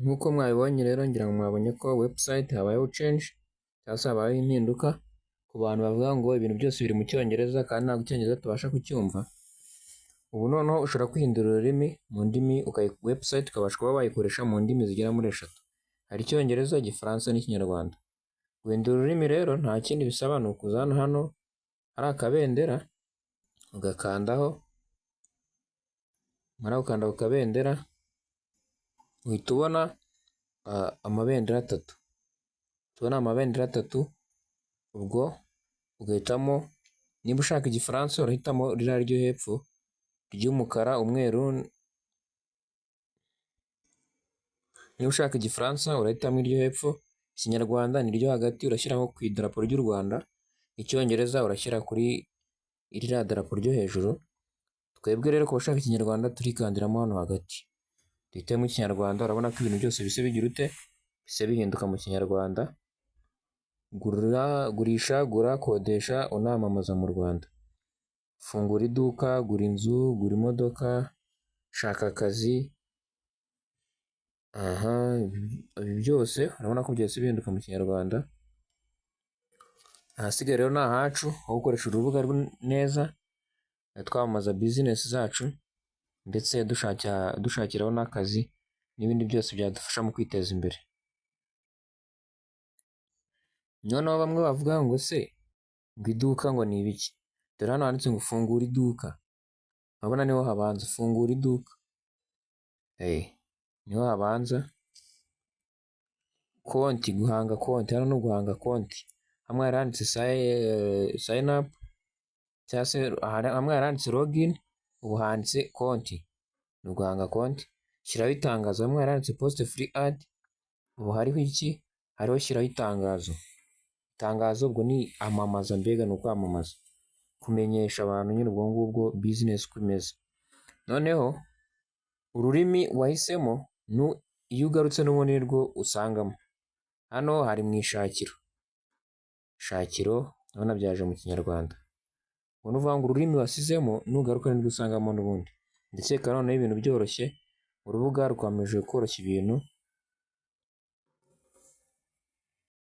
Nk'uko mwabibonye rero ngira ngo mwabonye ko website habayeho change cyangwa se habayeho impinduka ku bantu bavuga ngo ibintu byose biri mu cyongereza kandi ntabwo icyongereza tubasha kucyumva. Ubu noneho ushobora kwihindura ururimi mu ndimi website ukabasha kuba wayikoresha mu ndimi zigera muri 3. Hari icyongereza, igifaransa n'ikinyarwanda. Guhindura ururimi rero nta kindi bisaba, ni ukuza hano hari akabendera ugakandaho, mara gukanda ku kabendera uhita ubona amabendera 3. Tubona amabendera 3, ubwo ugahitamo, niba ushaka igifaransa urahitamo ririya ryo hepfo ry'umukara umweru, niba ushaka igifaransa urahitamo iryo hepfo, ikinyarwanda ni ryo hagati urashyiraho ku idarapo ry'u Rwanda, icyongereza urashyira kuri iriya darapo ryo hejuru. Twebwe rero ku bashaka ikinyarwanda turikandiramo hano hagati, duhitemo ikinyarwanda. Urabona ko ibintu byose bise bigira ute, bise bihinduka mu kinyarwanda. Gurisha, gura, kodesha, unamamaza mu Rwanda, fungura iduka, gura inzu, gura imodoka, shaka akazi. Ibi byose urabona ko byose bihinduka mu kinyarwanda. Ahasigaye rero ni ahacu ho gukoresha urubuga neza, twamamaza bizinesi zacu ndetse dushakiraho n'akazi n'ibindi byose byadufasha mu kwiteza imbere. Noneho bamwe bavuga ngo se ngo iduka ngo ni ibiki? Dore hano handitse ngo fungura iduka. Urabona niho habanza fungura iduka, niho habanza. Konti, guhanga konti, hano no guhanga konti. Hamwe haranditse sign up cyangwa se hamwe haranditse login, ubu handitse konti, ni uguhanga konti. Shyiraho itangazo, hamwe haranditse post free ad, ubu hariho iki? Hariho shyiraho itangazo. Itangazo ubwo ni amamaza, mbega ni ukwamamaza, kumenyesha abantu nyine ubwo ngubwo business uko imeze. Noneho ururimi wahisemo iyo ugarutse n'ubundi nirwo usangamo. Hano hari mu ishakiro, urabona byaje mu kinyarwanda. Ubwo ni ukuvuga ngo ururimi wasizemo nugaruka nirwo usangamo n'ubundi. Ndetse noneho ibintu byoroshye, urubuga rukomeje koroshya ibintu